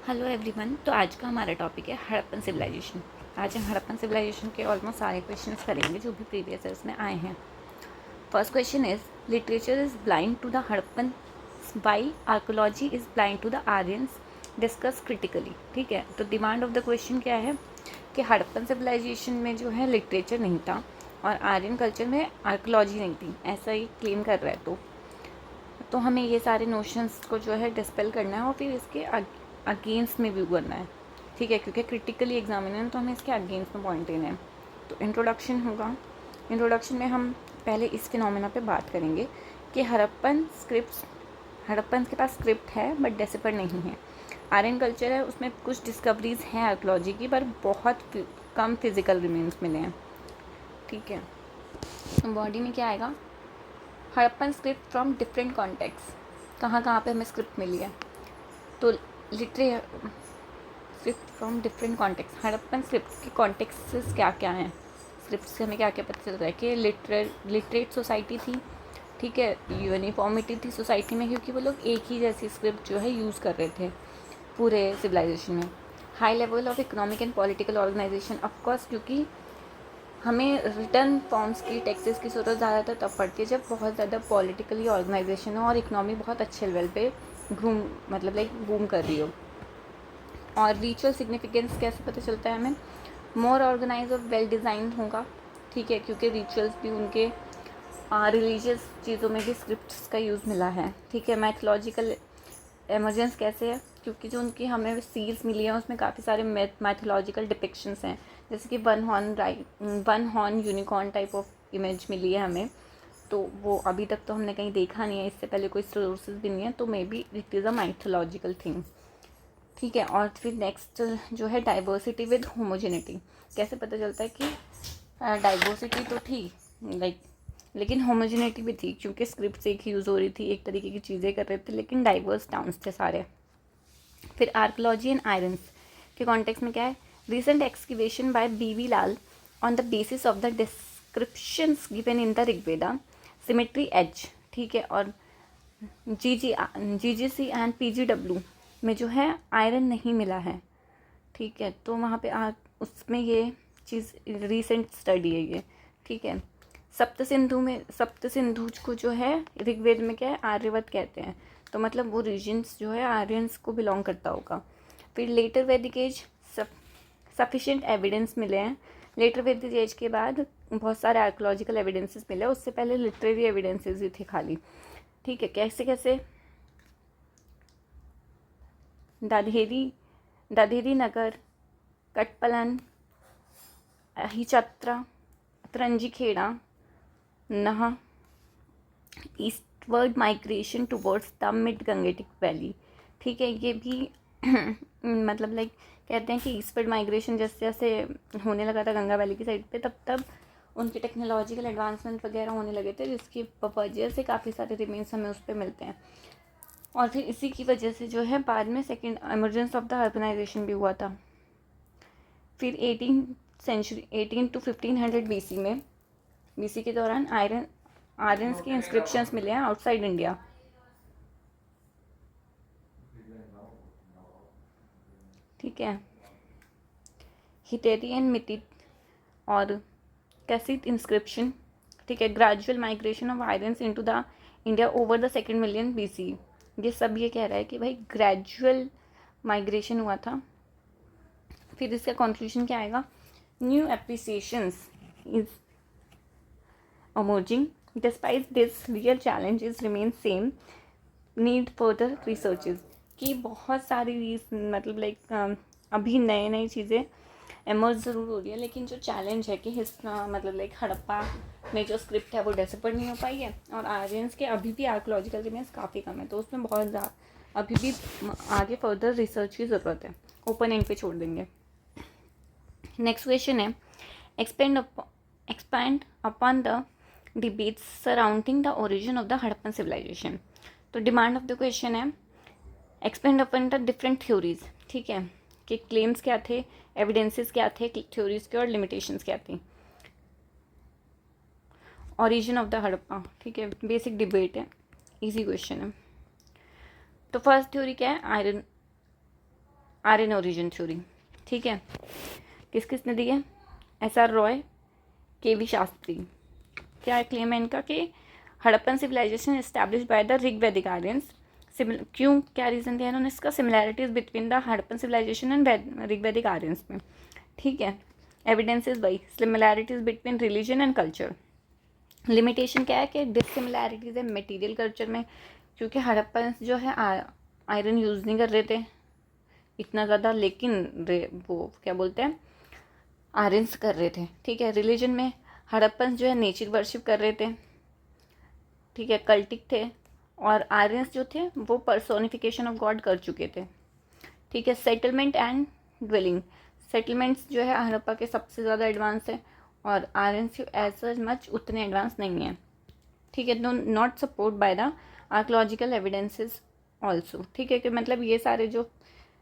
Hello everyone. तो आज का हमारा टॉपिक है हड़प्पन सिविलाइजेशन। आज हम हड़प्पन सिविलाइजेशन के ऑलमोस्ट सारे क्वेश्चंस करेंगे जो भी प्रीवियस ईयर्स में आए हैं। First question is literature is blind to the Harappan why archaeology is blind to the Aryans, discuss critically. ठीक है, तो डिमांड ऑफ द क्वेश्चन क्या है कि हड़प्पन सिविलाइजेशन में जो है लिटरेचर नहीं था और आर्यन कल्चर में आर्कोलॉजी नहीं थी, ऐसा ही क्लेम कर रहा है। तो हमें ये सारे नोशंस को जो है डिस्पेल करना है और फिर इसके अगेंस्ट में भी करना है। ठीक है, क्योंकि क्रिटिकली एग्जामिनर है तो हमें इसके अगेंस्ट में पॉइंट देना है। तो इंट्रोडक्शन होगा। इंट्रोडक्शन में हम पहले इस फिनोमेना पे बात करेंगे कि हड़प्पन के पास स्क्रिप्ट है बट डेसिफर नहीं है। आर्यन कल्चर है, उसमें कुछ डिस्कवरीज हैं आर्कोलॉजी की, पर बहुत कम फिजिकल रिमेन्स मिले हैं। ठीक है, तो बॉडी में क्या आएगा? Harappan script from different context. कहाँ कहाँ पे हमें स्क्रिप्ट मिली है? तो लिटरे script from different context. Harappan script के कॉन्टेक्सेस क्या क्या हैं? स्क्रिप्ट से हमें क्या क्या पता चल रहा है कि लिटरेट सोसाइटी थी। ठीक है, यूनिफॉर्मिटी थी सोसाइटी में क्योंकि वो लोग एक ही जैसी स्क्रिप्ट जो है यूज़ कर रहे थे पूरे सिविलाइजेशन में। High level of economic and political organisation, of course क्योंकि हमें रिटर्न फॉर्म्स की टैक्सेस की ज़रूरत ज़्यादातर तब पड़ती है जब बहुत ज़्यादा पॉलिटिकली ऑर्गेनाइजेशन हो और इकनॉमी बहुत अच्छे लेवल पे बूम कर रही हो। और रिचुअल सिग्निफिकेंस कैसे पता चलता है हमें? मोर ऑर्गेनाइज और वेल डिज़ाइन होगा। ठीक है, क्योंकि रिचुअल्स भी उनके रिलीजियस चीज़ों में भी स्क्रिप्ट्स का यूज़ मिला है। ठीक है, मैथोलॉजिकल एमर्जेंस कैसे है? क्योंकि जो उनकी हमें सील्स मिली हैं उसमें काफ़ी सारे मैथोलॉजिकल डिपिक्शंस हैं, जैसे कि one horn unicorn type of image मिली है हमें। तो वो अभी तक तो हमने कहीं देखा नहीं है, इससे पहले कोई सोर्सेज भी नहीं है, तो may be it is a mythological thing. ठीक है, और फिर नेक्स्ट जो है डाइवर्सिटी विद होमोजेनिटी। कैसे पता चलता है कि डाइवर्सिटी तो थी लेकिन होमोजेनिटी भी थी, क्योंकि स्क्रिप्ट एक ही यूज़ हो रही थी, एक तरीके की चीज़ें कर रहे थे, लेकिन डाइवर्स टाउन्स थे सारे। फिर आर्कोलॉजी एंड आयरन्स के कॉन्टेक्स्ट में क्या है? Recent excavation by B Lal on the basis of the descriptions given in the Rigveda cemetery H. ठीक है, और जीजीसी एंड पीजीडब्ल्यू में जो है आयरन नहीं मिला है। ठीक है, तो वहाँ पे उसमें ये चीज़ रीसेंट स्टडी है ये। ठीक है, सप्त सिंधु को जो है ऋग्वेद में क्या है? आर्यवत कहते हैं, तो मतलब वो रीजन्स जो है आर्यंस को बिलोंग करता होगा। फिर लेटर वैदिक एज सफिशिएंट एविडेंस मिले हैं। लेटर वैदिक एज के बाद बहुत सारे आर्कोलॉजिकल एविडेंसेस मिले, उससे पहले लिटरेरी एविडेंसेस ही थे खाली। ठीक है, कैसे कैसे? दाधेरी नगर, कटपलन, हिचत्रा, त्रंजीखेड़ा, नहा, eastward migration towards the mid Gangetic valley. ठीक है, ये भी कहते हैं कि ईस्टवर्ड माइग्रेशन जैसे जैसे होने लगा था गंगा वैली की साइड पे, तब तब उनके टेक्नोलॉजिकल एडवांसमेंट वगैरह होने लगे थे, जिसकी वजह से काफ़ी सारे रिमेन्स हमें उस पर मिलते हैं। और फिर इसी की वजह से जो है बाद में second emergence of the urbanisation भी हुआ था। फिर 18 to 1500 बीसी के दौरान आयरन्स की इंस्क्रिप्शंस मिले हैं आउटसाइड इंडिया। ठीक है, हिटेरियन मिथित और कैसिट इंस्क्रिप्शन। ठीक है, gradual migration of irons into the India over the 2nd million BC. ये सब ये कह रहा है कि भाई ग्रेजुअल माइग्रेशन हुआ था। फिर इसका कंक्लूजन क्या आएगा? New appreciations is emerging. Despite this, real challenges remain same. Need further researches. कि बहुत सारी अभी नई नई चीज़ें एमर्ज ज़रूर हो रही है, लेकिन जो चैलेंज है कि हड़प्पा में जो स्क्रिप्ट है वो डेसिफर नहीं हो पाई है, और आर्यंस के अभी भी आर्कोलॉजिकल रिमेन्स काफ़ी कम है, तो उसमें बहुत ज़्यादा अभी भी आगे फर्दर रिसर्च की ज़रूरत है। ओपन एंड पे छोड़ देंगे। नेक्स्ट क्वेश्चन है expand upon the debates surrounding the origin of the Harappan civilisation. तो डिमांड ऑफ द क्वेश्चन है expand upon the different theories. ठीक है, कि क्लेम्स क्या थे, एविडेंसेस क्या थे थ्योरीज के, और लिमिटेशंस क्या थी ओरिजिन ऑफ द हड़प्पा। ठीक है, बेसिक डिबेट है, इजी क्वेश्चन है। तो फर्स्ट थ्योरी क्या है? आर्यन ओरिजिन थ्योरी, ठीक है। किस किसने दी है? SR Roy, KV Shastri. क्या क्लेम है इनका कि Harappan civilisation establish by the Rig Vedic Aryans. क्यों, क्या रीज़न दिया इन्होंने इसका? Similarities between the Harappan civilisation and Rig Vedic Aryans में, ठीक है। Evidences by similarities between religion and culture. Limitation क्या है कि डिसिमिलैरिटीज है मटेरियल कल्चर में, क्योंकि हड़प्पन जो है आयरन यूज़ नहीं कर रहे थे इतना ज़्यादा, लेकिन वो क्या बोलते हैं, आर्यंस कर रहे थे, ठीक है। रिलीजन में हड़प्पन जो है नेचर वर्शिप कर रहे थे, ठीक है, कल्टिक थे, और आर्यंस जो थे वो पर्सोनिफिकेशन ऑफ गॉड कर चुके थे, ठीक है। सेटलमेंट एंड ड्वेलिंग, सेटलमेंट्स जो है हड़प्पा के सबसे ज़्यादा एडवांस है, और आर्यंस एज मच उतने एडवांस नहीं है, ठीक है। Not support by the archaeological evidences also, ठीक है। कि मतलब ये सारे जो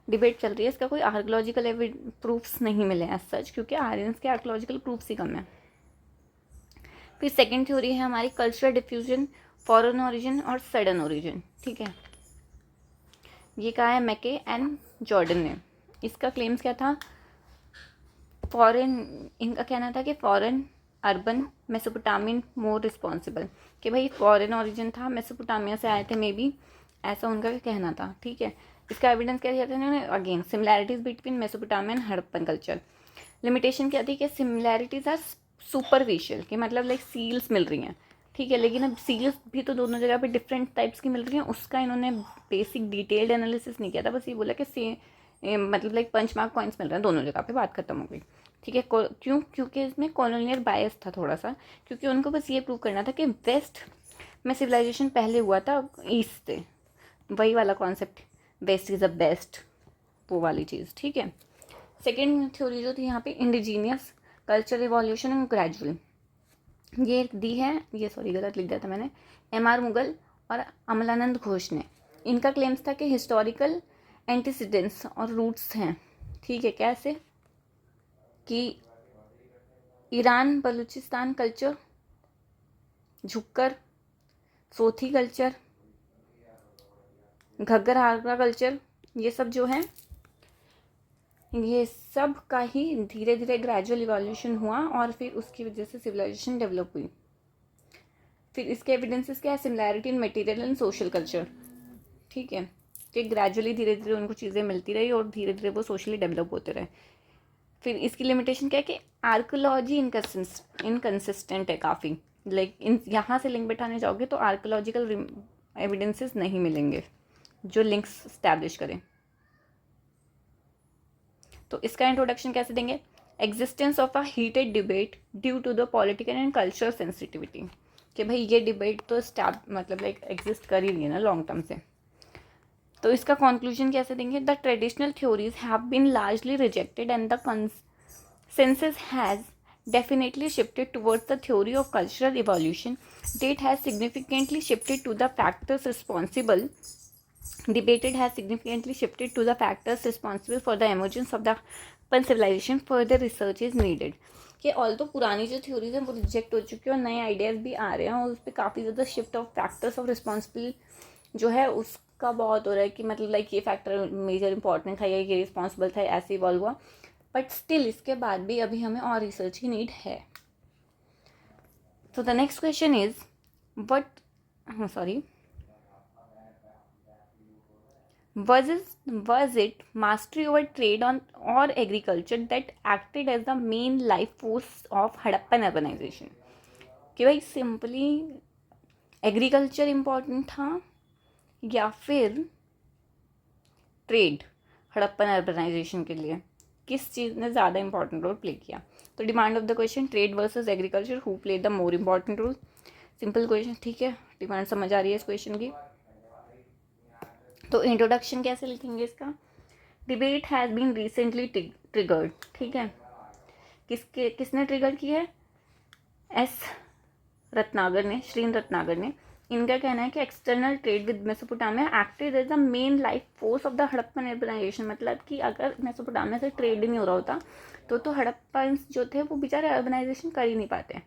डिबेट चल रही है इसका कोई आर्कोलॉजिकल प्रूफ्स नहीं मिले एज सच, क्योंकि आर्यंस के आर्कोलॉजिकल प्रूफ्स ही कम है। फिर सेकेंड थ्योरी है हमारी कल्चरल डिफ्यूजन, फॉरेन ओरिजिन और सडन ओरिजिन, ठीक है। ये कहा है मैके एंड जॉर्डन ने। इसका क्लेम्स क्या था? फॉरेन, इनका कहना था कि foreign urban Mesopotamian more responsible, कि भाई फॉरेन ओरिजिन था, मेसोपोटामिया से आए थे मे बी, ऐसा उनका कहना था, ठीक है। इसका एविडेंस क्या दिया था इन्होंने? Again similarities between Mesopotamian Harappan culture. Limitation क्या थी कि सिमिलैरिटीज आर सुपरफिशियल, कि मतलब लाइक सील्स मिल रही हैं, ठीक है, लेकिन अब सील्स भी तो दोनों जगह पे डिफरेंट टाइप्स की मिल रही हैं, उसका इन्होंने बेसिक डिटेल्ड एनालिसिस नहीं किया था, बस ये बोला कि मतलब लाइक पंच मार्क पॉइंट्स मिल रहे हैं दोनों जगह पे, बात खत्म हो गई, ठीक है। क्यों? क्योंकि इसमें कॉलोनियल बायस था थोड़ा सा, क्योंकि उनको बस ये प्रूव करना था कि वेस्ट में सिविलाइजेशन पहले हुआ था ईस्ट से, वही वाला concept, west is the best, वो वाली चीज़, ठीक है। सेकेंड थ्योरी जो थी यहाँ पे indigenous culture revolution and gradual, ये दी है, ये सॉरी गलत लिख दिया था मैंने, MR मुगल और अमलानंद घोष ने। इनका क्लेम्स था कि हिस्टोरिकल एंटीसीडेंट्स और रूट्स हैं, ठीक है। कैसे? कि Iran Baluchistan culture, Jhukar, Sothi culture, Ghaggar Hakra culture, ये सब जो है, ये सब का ही धीरे धीरे ग्रेजुअल इवोल्यूशन हुआ और फिर उसकी वजह से सिविलाइजेशन डेवलप हुई। फिर इसके एविडेंसेस क्या है? Similarity in material and social culture, ठीक है, कि ग्रेजुअली धीरे धीरे उनको चीज़ें मिलती रही और धीरे धीरे वो सोशली डेवलप होते रहे। फिर इसकी लिमिटेशन क्या है कि आर्कोलॉजी इनकन्सिस्टेंट है काफ़ी, लाइक इन यहाँ से लिंक बैठाने जाओगे तो आर्कोलॉजिकल एविडेंसेस नहीं मिलेंगे जो लिंक्स स्टैब्लिश करें। तो इसका इंट्रोडक्शन कैसे देंगे? Existence of a heated debate due to the political and cultural sensitivity, कि भाई ये डिबेट तो मतलब लाइक एग्जिस्ट कर ही रही है ना लॉन्ग टर्म से। तो इसका कंक्लूजन कैसे देंगे? The traditional theories have been largely rejected and the consensus has definitely shifted towards the theory of cultural evolution. Date has significantly shifted to the factors responsible. Debated has significantly shifted to the factors responsible for the emergence of the Pan civilization. Further research is needed. कि all तो पुरानी जो theories हैं वो reject हो चुकी है और नए आइडियाज़ भी आ रहे हैं और उस पर काफ़ी ज़्यादा shift of factors of responsible जो है उसका बहुत हो रहा है, कि मतलब लाइक ये फैक्टर मेजर इंपॉर्टेंट था या ये रिस्पॉन्सिबल था, ऐसे इवॉल्व हुआ, बट स्टिल इसके बाद भी अभी हमें और रिसर्च की नीड है। तो the next question is was it mastery over trade or agriculture that acted as the main life force of Harappan urbanization? कि भाई सिंपली एग्रीकल्चर इम्पोर्टेंट था या फिर ट्रेड हड़प्पन अर्बनाइजेशन के लिए, किस चीज़ ने ज़्यादा इंपॉर्टेंट रोल प्ले किया? तो demand of the question, trade versus agriculture, who play the more important role? Simple question, ठीक है, डिमांड समझ आ रही है इस क्वेश्चन की। तो इंट्रोडक्शन कैसे लिखेंगे इसका? Debate has been recently triggered, ठीक है, किसने ट्रिगर की है? एस रत्नागर ने, श्रीन रत्नागर ने। इनका कहना है कि external trade with Mesopotamia acted as the main life force of the Harappan urbanisation, मतलब कि अगर मेसोपोटामिया से ट्रेड ही नहीं हो रहा होता तो हड़प्पन जो थे वो बेचारे अर्बनाइजेशन कर ही नहीं पाते।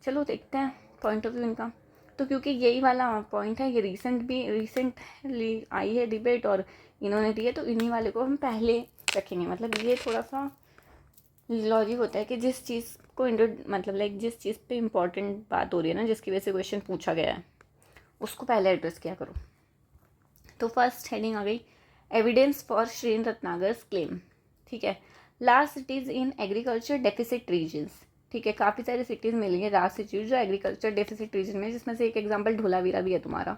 चलो देखते हैं पॉइंट ऑफ व्यू इनका। तो क्योंकि यही वाला पॉइंट है, ये रिसेंटली आई है डिबेट और इन्होंने दिए तो इन्हीं वाले को हम पहले रखेंगे। मतलब ये थोड़ा सा लॉजिक होता है कि जिस चीज़ को मतलब लाइक जिस चीज़ पे इम्पोर्टेंट बात हो रही है ना, जिसकी वजह से क्वेश्चन पूछा गया है, उसको पहले एड्रेस किया करो। तो फर्स्ट हेडिंग आ गई evidence for Shereen Ratnagar's claim. ठीक है, large cities in agriculture deficit regions. ठीक है, काफ़ी सारी सिटीज़ मिलेंगे लार्ज सिटीज जो एग्रीकल्चर डेफिसिट रीजन में, जिसमें से एक एग्जाम्पल धोलावीरा भी है तुम्हारा।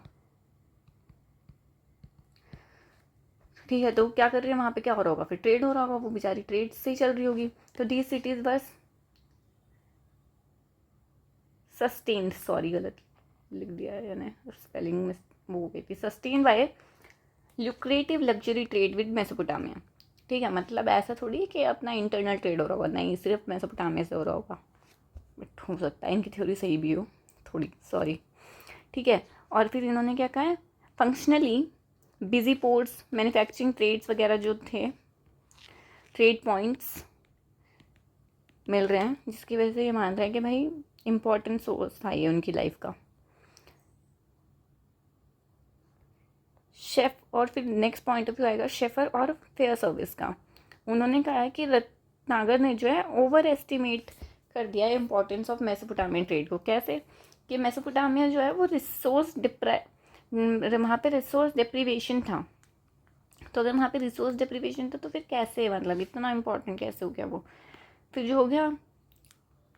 ठीक है, तो क्या कर रही है वहाँ पे, क्या हो रहा होगा, फिर ट्रेड हो रहा होगा, वो बेचारी ट्रेड से ही चल रही होगी। तो दीज सिटीज़ बस सस्टेन्ड, सॉरी गलत लिख दिया है यानी स्पेलिंग में वो हो गई थी, sustain by lucrative luxury trade with Mesopotamia. ठीक है, मतलब ऐसा थोड़ी है कि अपना इंटरनल ट्रेड हो रहा होगा, नहीं, सिर्फ मेसोपोटामिया से हो रहा होगा। बट हो सकता है इनकी थ्योरी सही भी हो थोड़ी, सॉरी। ठीक है, और फिर इन्होंने क्या कहा है, functionally busy ports, manufacturing trades वगैरह जो थे, ट्रेड पॉइंट्स मिल रहे हैं, जिसकी वजह से ये मान रहे हैं कि भाई इम्पोर्टेंट सोर्स था ये उनकी लाइफ का। शेफ, और फिर नेक्स्ट पॉइंट ऑफ व्यू आएगा शेफर और फेयर सर्विस का। उन्होंने कहा है कि रत्नागर ने जो है ओवर एस्टिमेट कर दिया है इम्पोर्टेंस ऑफ मेसोपोटामियन ट्रेड को। कैसे कि मेसोपोटामिया जो है वो वहाँ पे रिसोर्स डिप्रीवेशन था। तो अगर वहाँ पे रिसोर्स डिप्रीवेशन था तो फिर कैसे, मतलब इतना इम्पोर्टेंट कैसे हो गया वो। फिर जो हो गया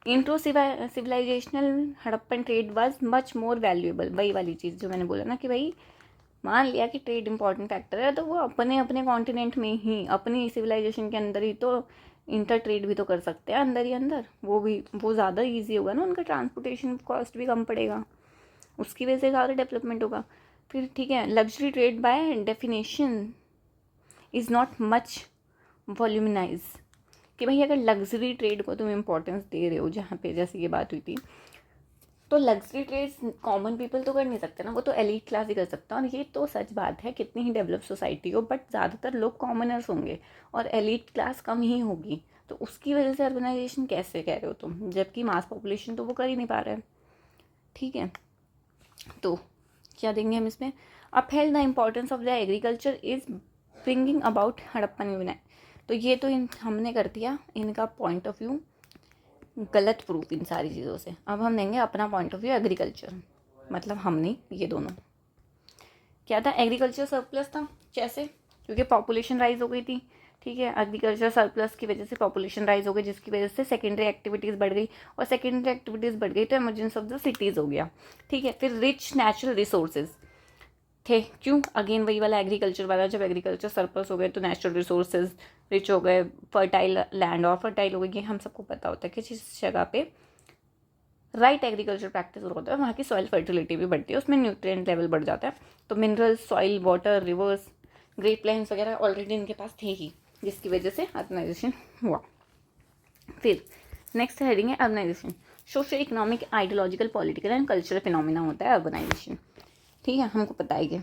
intro civilisational Harappan trade was much more valuable. वही वाली चीज़ जो मैंने बोला ना कि भाई मान लिया कि ट्रेड इंपॉर्टेंट फैक्टर है, तो वो अपने अपने कॉन्टिनेंट में ही, अपनी सिविलाइजेशन के अंदर ही तो इंटर ट्रेड भी तो कर सकते हैं अंदर ही अंदर। वो ज़्यादा इजी होगा ना, उनका ट्रांसपोर्टेशन कॉस्ट भी कम पड़ेगा, उसकी वजह से ज़्यादा डेवलपमेंट होगा। फिर ठीक है, luxury trade by definition is not much voluminous. कि भाई अगर लग्जरी ट्रेड को तुम इम्पोर्टेंस दे रहे हो, जहाँ पे जैसे ये बात हुई थी, तो लग्जरी ट्रेड्स कॉमन पीपल तो कर नहीं सकते ना, वो तो एलीट क्लास ही कर सकता है। और ये तो सच बात है, कितनी ही डेवलप सोसाइटी हो, बट ज़्यादातर लोग कॉमनर्स होंगे और एलीट क्लास कम ही होगी। तो उसकी वजह से अर्बनाइजेशन कैसे कह रहे हो तुम, जबकि मास पॉपुलेशन तो वो कर ही नहीं पा रहे हैं। ठीक है, तो क्या देंगे हम इसमें, upheld the importance of the agriculture is bringing about Harappan unite. तो ये तो हमने कर दिया इनका पॉइंट ऑफ व्यू गलत प्रूफ इन सारी चीज़ों से। अब हम देंगे अपना पॉइंट ऑफ व्यू एग्रीकल्चर, मतलब हमने ये दोनों क्या था, एग्रीकल्चर सरप्लस था जैसे, क्योंकि पॉपुलेशन राइज हो गई थी। ठीक है, एग्रीकल्चर सरप्लस की वजह से पॉपुलेशन राइज हो गई, जिसकी वजह से सेकेंडरी एक्टिविटीज़ बढ़ गई, और सेकेंडरी एक्टिविटीज़ बढ़ गई तो इमरजेंस ऑफ द सिटीज़ हो गया। ठीक है, फिर रिच नेचुरल रिसोर्सेज थे, क्यों, अगेन वही वाला एग्रीकल्चर वाला, जब एग्रीकल्चर सरप्लस हो गए तो नेचुरल रिसोर्सेज रिच हो गए, फर्टाइल लैंड और फर्टाइल हो गई। ये हम सबको पता होता है कि जिस जगह पे राइट एग्रीकल्चर प्रैक्टिस होता है वहाँ की सॉइल फर्टिलिटी भी बढ़ती है, उसमें न्यूट्रिएंट लेवल बढ़ जाता है। तो mineral, soil, water, rivers, great plains वगैरह ऑलरेडी इनके पास थे ही, जिसकी वजह से अर्बनाइजेशन हुआ। फिर नेक्स्ट हेडिंग है urbanisation, socio economic, ideological, political and cultural phenomena होता है अर्बनाइजेशन। ठीक है, हमको पता है ये।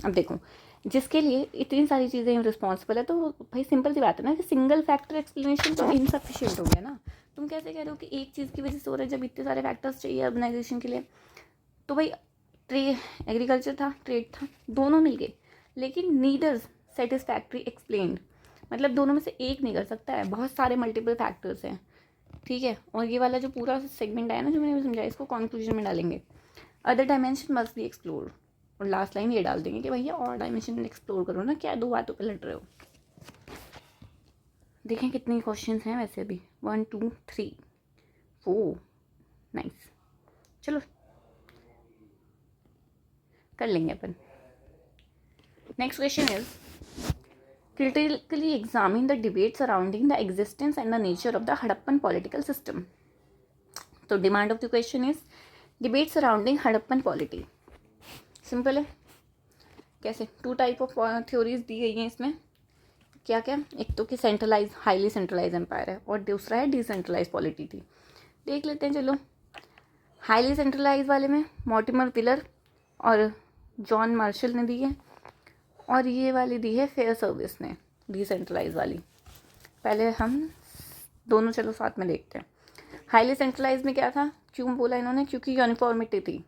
अब देखो, जिसके लिए इतनी सारी चीज़ें रिस्पॉन्सिबल है, तो भाई सिंपल सी बात है ना कि सिंगल फैक्टर एक्सप्लेनेशन तो इनसफिशिएंट हो गया ना। तुम कैसे कह रहे हो कि एक चीज़ की वजह से हो रहा है, जब इतने सारे फैक्टर्स चाहिए अर्बनाइजेशन के लिए। तो भाई एग्रीकल्चर था, ट्रेड था, दोनों मिल गए, लेकिन नीडर सेटिस्फैक्ट्री एक्सप्लेन्ड, मतलब दोनों में से एक नहीं कर सकता है, बहुत सारे मल्टीपल फैक्टर्स हैं। ठीक है, और ये वाला जो पूरा सेगमेंट आया ना जो मैंने समझाया, इसको कंक्लूजन में डालेंगे, other dimension must be explore, और लास्ट लाइन ये डाल देंगे कि भैया और डायमेंशन एक्सप्लोर करो ना, क्या दो बातों पे लड़ रहे हो। देखें कितने क्वेश्चंस हैं वैसे अभी, 1 2 3 4, नाइस, चलो कर लेंगे अपन। Next question is critically examine the debate surrounding the existence and the nature of the Harappan political system. तो demand of the question is debate surrounding Harappan polity. Simple है, कैसे, 2 टाइप ऑफ थ्योरीज दी गई हैं इसमें, क्या क्या, एक तो कि सेंट्रलाइज, हाईली सेंट्रलाइज एम्पायर है, और दूसरा है डिसेंट्रलाइज पॉलिटी थी। देख लेते हैं, चलो। हाईली सेंट्रलाइज वाले में मॉर्टिमर पिलर और जॉन मार्शल ने दी है, और ये वाली दी है फेयर सर्विस ने, डिसेंट्रलाइज वाली। पहले हम दोनों चलो साथ में देखते हैं। हाईली सेंट्रलाइज में क्या था, क्यों बोला इन्होंने, क्योंकि यूनिफॉर्मिटी थी।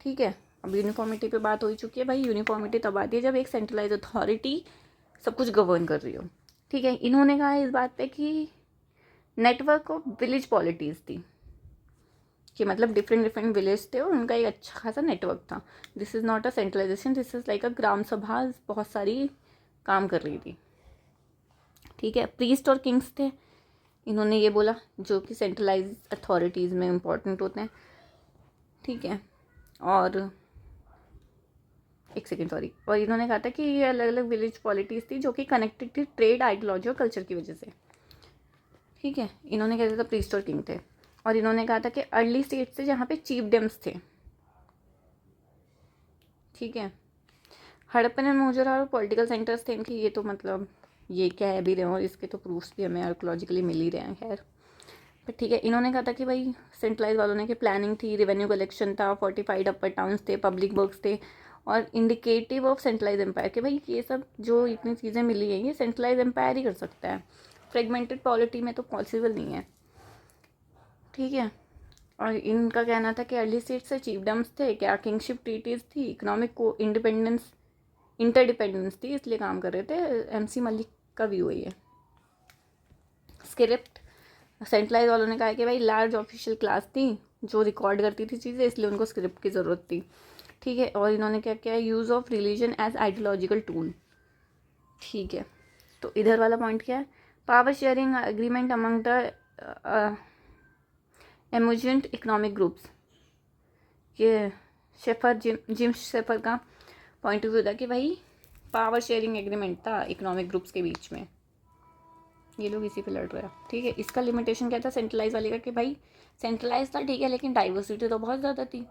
ठीक है, अब यूनिफॉर्मिटी पे बात हो ही चुकी है भाई, यूनिफॉर्मिटी तब आती है जब एक सेंट्रलाइज अथॉरिटी सब कुछ गवर्न कर रही हो। ठीक है, इन्होंने कहा इस बात पे कि नेटवर्क ऑफ विलेज पॉलिटीज़ थी, कि मतलब डिफरेंट डिफरेंट विलेज थे और उनका एक अच्छा खासा नेटवर्क था। This is not a centralization, this is like a gram sabha बहुत सारी काम कर रही थी। ठीक है, प्रीस्ट और किंग्स थे, इन्होंने ये बोला, जो कि सेंट्रलाइज अथॉरिटीज़ में इम्पॉर्टेंट होते हैं। ठीक है, और एक सेकेंड सॉरी, और इन्होंने कहा था कि ये अलग अलग विलेज पॉलिटीज़ थी जो कि कनेक्टेड थी ट्रेड, आइडियोलॉजी और कल्चर की वजह से। ठीक है, इन्होंने कहते थे प्रीस्ट और किंग थे, और इन्होंने कहा था कि अर्ली स्टेट से जहाँ पे चीफडम्स थे। ठीक है, हड़प्पन एंड मोहनजोदड़ो और पॉलिटिकल सेंटर्स थे इनके। ये तो मतलब ये कह भी रहे हो, इसके तो प्रूफ्स भी हमें आर्कोलॉजिकली मिल ही रहे हैं। खैर, पर ठीक है, इन्होंने कहा था कि भाई सेंट्रलाइज वालों ने कि प्लानिंग थी, रेवेन्यू कलेक्शन था, फोर्टिफाइड अपर टाउन्स थे, पब्लिक वर्क्स थे, और इंडिकेटिव ऑफ सेंट्रलाइज एम्पायर, कि भाई ये सब जो इतनी चीज़ें मिली हैं ये सेंट्रलाइज एम्पायर ही कर सकता है, फ्रेगमेंटेड पॉलिटी में तो पॉसिबल नहीं है। ठीक है, और इनका कहना था कि अर्ली स्टेट से चीफडम्स थे, क्या किंगशिप ट्रीटीज थी, इकोनॉमिक को इंडिपेंडेंस इंटरडिपेंडेंस थी, इसलिए काम कर रहे थे। एमसी मलिक का व्यू है ये। स्क्रिप्ट, सेंट्रलाइज वालों ने कहा कि भाई लार्ज ऑफिशियल क्लास थी जो रिकॉर्ड करती थी चीज़ें, इसलिए उनको स्क्रिप्ट की ज़रूरत थी। ठीक है, और इन्होंने क्या किया, use of religion as ideological tool. ठीक है, तो इधर वाला पॉइंट क्या है, power sharing agreement among the emergent economic groups. ये जिम शेफर का पॉइंट ऑफ व्यू था कि भाई पावर शेयरिंग एग्रीमेंट था इकोनॉमिक ग्रुप्स के बीच में, ये लोग इसी पे लड़ रहे हैं। ठीक है, इसका लिमिटेशन क्या था सेंट्रलाइज वाले का, कि भाई सेंट्रलाइज था ठीक है, लेकिन डाइवर्सिटी तो बहुत ज़्यादा थी।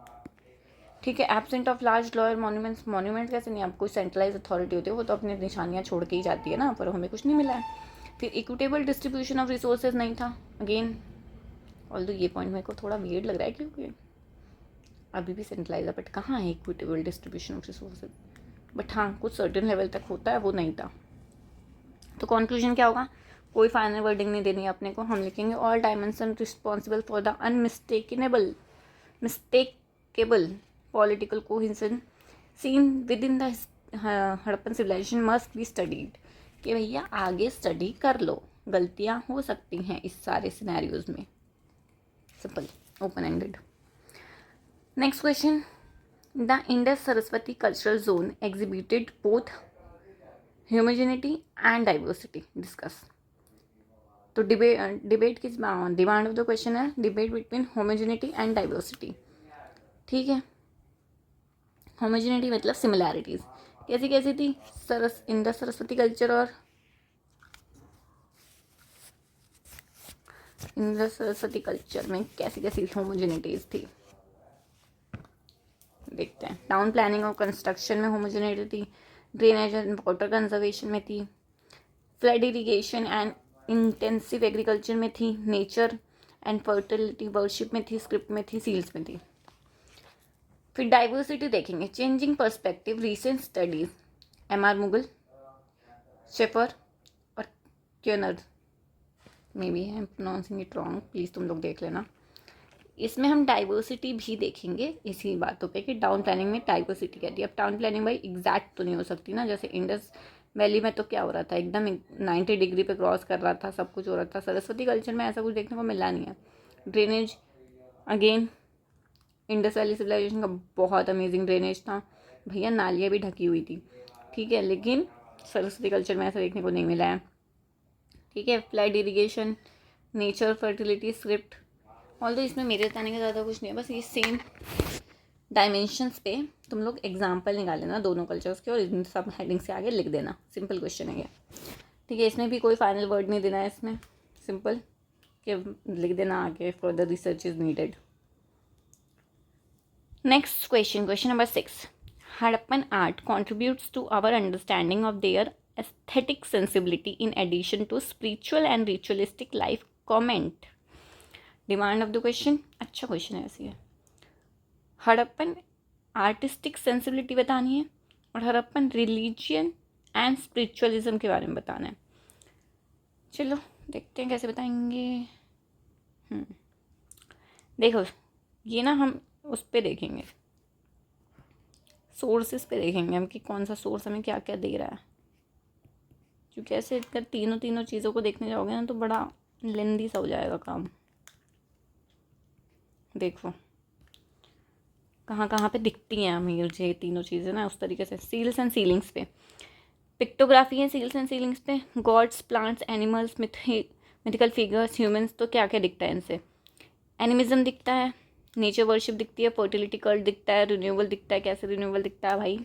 ठीक है, absent of large lawyer monuments, monument कैसे नहीं, आप कोई सेंट्रलाइज अथॉरिटी होती है वो तो अपनी निशानियाँ छोड़ के ही जाती है ना, पर हमें कुछ नहीं मिला है। फिर इक्विटेबल डिस्ट्रीब्यूशन ऑफ रिसोर्सेज नहीं था, अगेन ऑल्दो ये पॉइंट मेरे को थोड़ा वियर्ड लग रहा है, क्योंकि अभी भी सेंट्रलाइज है, बट कहाँ है equitable distribution of resources, but हाँ कुछ सर्टेन लेवल तक होता है, वो नहीं था। तो कंक्लूजन क्या होगा, कोई फाइनल वर्डिंग नहीं देनी है अपने को, हम लिखेंगे all dimension responsible for the mistakable political cohesion seen within the Harappan civilization must be studied, कि भैया आगे स्टडी कर लो, गलतियाँ हो सकती हैं इस सारे सिनेरियोज में। Simple, open ended. Next question, the Indus Saraswati cultural zone exhibited both homogeneity and diversity, discuss. तो डिबेट किस डिमांड ऑफ द क्वेश्चन है, debate between homogeneity and diversity. ठीक है, होमोजेनिटी मतलब सिमिलैरिटीज, कैसी कैसी थी, इंडस सरस्वती कल्चर और इंडस सरस्वती कल्चर में कैसी कैसी होमोजेनिटीज थी, देखते हैं। टाउन प्लानिंग और कंस्ट्रक्शन में होमोजेनिटी थी, ड्रेनेज एंड वाटर कंजर्वेशन में थी, flood irrigation and intensive agriculture में थी, नेचर एंड फर्टिलिटी वर्शिप में थी, स्क्रिप्ट में थी, सील्स में थी। फिर डाइवर्सिटी देखेंगे, changing perspective, recent studies, M R Mughal, Shaffer और Kenoyer, may be I am pronouncing it wrong, please तुम लोग देख लेना। इसमें हम डाइवर्सिटी भी देखेंगे इसी बातों पे कि टाउन प्लानिंग में डाइवर्सिटी क्या थी। अब टाउन प्लानिंग भाई एग्जैक्ट तो नहीं हो सकती ना, जैसे इंडस वैली में तो क्या हो रहा था, एकदम 90 डिग्री पे क्रॉस कर रहा था, सब कुछ हो रहा था। सरस्वती कल्चर में ऐसा कुछ देखने को मिला नहीं है। Drainage, again Indus valley civilisation का बहुत अमेजिंग ड्रेनेज था भैया, नालियाँ भी ढकी हुई थी। ठीक है, लेकिन सरस्वती कल्चर में ऐसा देखने को नहीं मिला है। ठीक है, flood irrigation, nature, fertility, script, although इसमें मेरे बताने का ज़्यादा कुछ नहीं है, बस ये सेम डायमेंशंस पे तुम लोग एग्जाम्पल निकाल लेना दोनों कल्चर्स के और इन सब हेडिंग से आगे लिख देना। सिंपल क्वेश्चन है ये। ठीक है, इसमें भी कोई फाइनल वर्ड नहीं देना है, इसमें सिंपल कि लिख देना आगे, further research is needed. Next question, question number 6, Harappan art contributes to our understanding of their aesthetic sensibility in addition to spiritual and ritualistic life, comment। Demand of the question, अच्छा question है ऐसी है। Harappan artistic sensibility बतानी है और Harappan religion and spiritualism के बारे में बताना है। चलो देखते हैं कैसे बताएंगे। देखो ये ना हम उस पर देखेंगे, सोर्सेस पे देखेंगे हम कि कौन सा सोर्स हमें क्या क्या दे रहा है। क्योंकि ऐसे अगर तीनों चीज़ों को देखने जाओगे ना तो बड़ा लेंदी सा हो जाएगा काम। देखो कहाँ कहाँ पे दिखती हैं हमें ये तीनों चीज़ें ना उस तरीके से। सील्स एंड सीलिंग्स पे पिक्टोग्राफी है, सील्स एंड सीलिंग्स पे gods, plants, animals, mythical figures, humans. तो क्या क्या दिखता है इनसे? एनिमिज्म दिखता है, नेचर वर्शिप दिखती है, फर्टिलिटी कल्ट दिखता है, रिन्यूएबल दिखता है। कैसे रिन्यूएबल दिखता है भाई?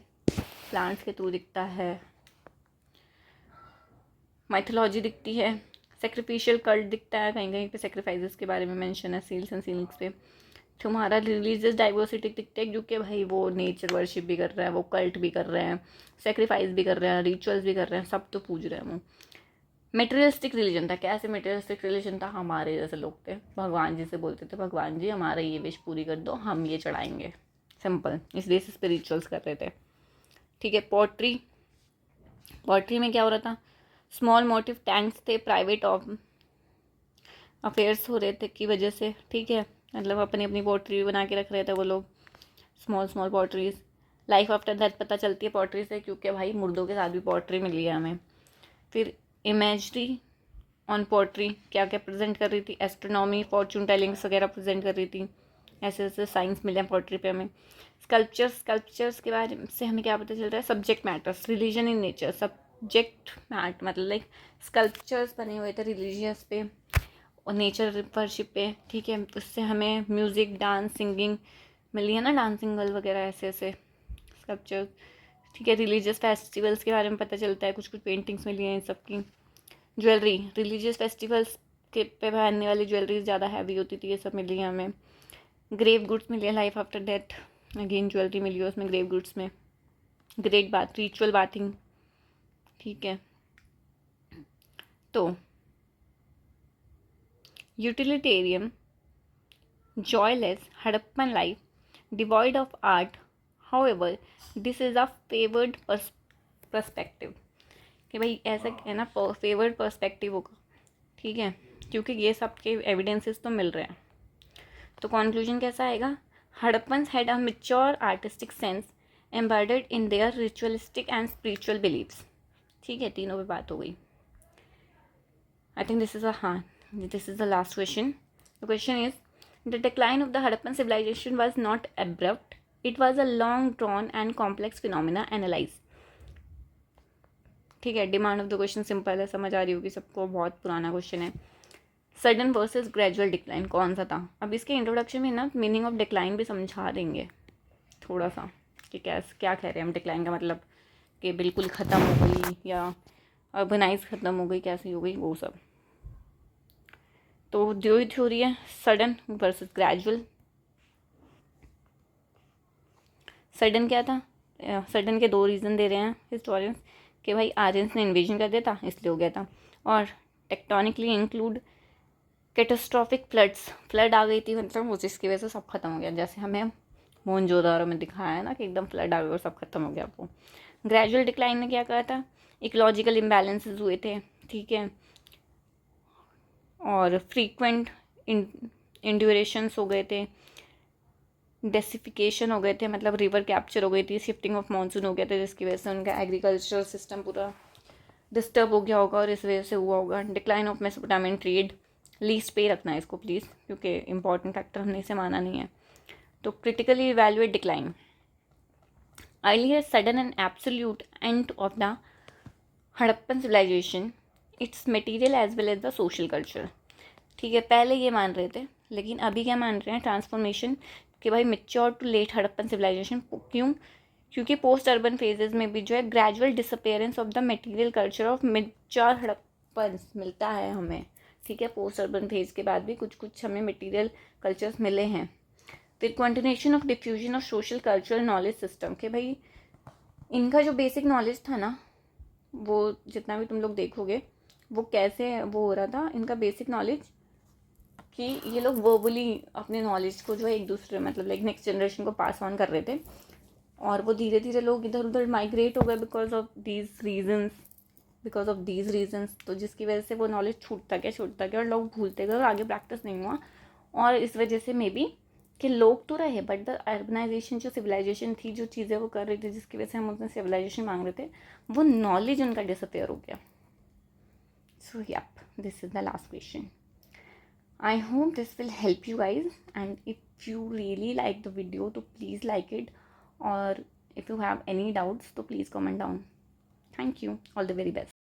प्लांट्स के थ्रू दिखता है। माइथोलॉजी दिखती है, सेक्रीफिशियल कल्ट दिखता है, कहीं कहीं पे सेक्रीफाइसेस के बारे में मेंशन है सील्स एंड सीलिंग्स पे। तुम्हारा रिलीजियस डाइवर्सिटी दिखता है क्योंकि भाई वो नेचर वर्शिप भी कर रहा है, वो कल्ट भी कर रहे हैं, सेक्रीफाइस भी कर रहे हैं, रिचुअल्स भी कर रहे हैं, सब तो पूज रहे हैं वो। मेटेरियलिस्टिक रिलीजन था। कैसे मेटेरियलिस्टिक रिलीजन था? हमारे जैसे लोग थे, भगवान जी से बोलते थे भगवान जी हमारा ये विश पूरी कर दो, हम ये चढ़ाएंगे, सिंपल, इस बेसिस पे रिचुअल्स कर रहे थे। ठीक है। पोट्री में क्या हो रहा था? स्मॉल मोटिव टैंक्स थे, प्राइवेट अफेयर्स हो रहे थे की वजह से। ठीक है, मतलब अपनी अपनी पोट्री बना के रख रहे थे वो लोग, small potteries. Life after death पता चलती है पोट्री से, क्योंकि भाई मुर्दों के साथ भी पोट्री मिली है हमें। फिर इमेजरी ऑन पोट्री क्या क्या प्रेजेंट कर रही थी? एस्ट्रोनॉमी, फॉर्चून टेलिंग्स वगैरह प्रेजेंट कर रही थी। ऐसे ऐसे साइंस मिले हैं पोट्री पे हमें। स्कल्पचर्स के बारे से हमें क्या पता चल रहा है? Subject matters, religion in nature, subject matter मतलब लाइक स्कल्पचर्स बने हुए थे रिलीजियस पे और नेचर वर्शिप पे। ठीक है, उससे हमें म्यूज़िक, डांस, सिंगिंग मिली है ना, डांसिंग गर्ल वगैरह ऐसे ऐसे स्कल्पचर्स। ठीक है, रिलीजियस फेस्टिवल्स के बारे में पता चलता है, कुछ कुछ पेंटिंग्स मिली हैं इन सबकी। ज्वेलरी, रिलीजियस फेस्टिवल्स के पे पहनने वाली ज्वेलरी ज़्यादा हैवी होती थी, ये सब मिली है हमें। ग्रेव गुड्स मिली है, life after death again jewellery मिली है उसमें ग्रेव गुड्स में। Great bath, ritual bathing. ठीक है, तो utilitarian, joyless Harappan life, devoid of art. However, this is a favored perspective कि भाई ऐसा है ना, फेवर्ड पर्सपेक्टिव होगा। ठीक है, क्योंकि ये सब के एविडेंसेस तो मिल रहे हैं। तो कंक्लूजन कैसा आएगा? Harappans had a mature artistic sense embedded in their ritualistic and spiritual beliefs. ठीक है, तीनों पे बात हो गई। I think this is the last question. The question is The decline of the Harappan civilization was not abrupt. It was a long drawn and complex phenomena analyzed. ठीक है, demand of the question simple है, समझ आ रही होगी सबको, बहुत पुराना question है। सडन वर्सेस ग्रेजुअल डिक्लाइन कौन सा था? अब इसके इंट्रोडक्शन में ना मीनिंग ऑफ डिक्लाइन भी समझा देंगे थोड़ा सा कि क्या कह रहे हैं हम डिक्लाइन का मतलब, कि बिल्कुल ख़त्म हो गई या अर्बनाइज ख़त्म हो गई, कैसी हो गई, वो सब। तो जो ही थ्योरी है सडन वर्सेस ग्रेजुअल। सडन क्या था? सडन के दो रीज़न दे रहे हैं हिस्टोरियंस कि भाई आर्यंस ने इन्वेजन कर दिया था इसलिए हो गया था, और टेक्टोनिकली इंक्लूड कैटास्ट्रॉफिक फ्लड आ गई थी, मतलब जिसकी वजह से सब खत्म हो गया, जैसे हमें मोहनजोदारो में दिखाया है ना कि एकदम फ्लड आ गया और सब खत्म हो गया। आपको ग्रेजुअल डिक्लाइन ने क्या कहा था? इकोलॉजिकल इम्बैलेंसेस हुए थे। ठीक है, और फ्रीक्वेंट इंड्यूरेशंस हो गए थे, डेसिफिकेशन हो गए थे, मतलब रिवर कैप्चर हो गई थी, शिफ्टिंग ऑफ मानसून हो गया था, जिसकी वजह से उनका एग्रीकल्चर सिस्टम पूरा डिस्टर्ब हो गया होगा और इस वजह से हुआ होगा। Decline of Mesopotamian trade, least पे रखना है इसको प्लीज़, क्योंकि इंपॉर्टेंट फैक्टर हमने इसे माना नहीं है। तो critically evaluate decline, earlier sudden and absolute end of the Harappan civilisation, its material as well as the social culture. ठीक है, पहले ये मान रहे थे, लेकिन अभी क्या मान रहे हैं? ट्रांसफॉर्मेशन, कि भाई mature to late Harappan civilisation. क्यों? क्योंकि पोस्ट अर्बन फेजेस में भी जो है gradual disappearance of the material culture of mature Harappan मिलता है हमें। ठीक है, पोस्ट अर्बन फेज के बाद भी कुछ कुछ हमें मटेरियल कल्चर्स मिले हैं। फिर continuation of diffusion of social cultural knowledge system, कि भाई इनका जो बेसिक नॉलेज था ना, वो जितना भी तुम लोग देखोगे वो कैसे वो हो रहा था, इनका बेसिक नॉलेज कि ये लोग वर्बली अपने नॉलेज को जो है एक दूसरे मतलब लाइक नेक्स्ट जनरेशन को पास ऑन कर रहे थे, और वो धीरे धीरे लोग इधर उधर माइग्रेट हो गए बिकॉज ऑफ दीज रीजन्स। तो जिसकी वजह से वो नॉलेज छूटता गया और लोग भूलते गए और आगे प्रैक्टिस नहीं हुआ। और इस वजह से मे बी कि लोग तो रहे बट द अर्बनाइजेशन जो सिविलाइजेशन थी, जो चीज़ें वो कर रही थी जिसकी वजह से हम उसमें सिविलाइजेशन मांग रहे थे, वो नॉलेज उनका डिसअपेयर हो गया। So yep, this is the last question. I hope this will help you guys, and if you really like the video तो please like it, or if you have any doubts तो please comment down. Thank you. All the very best.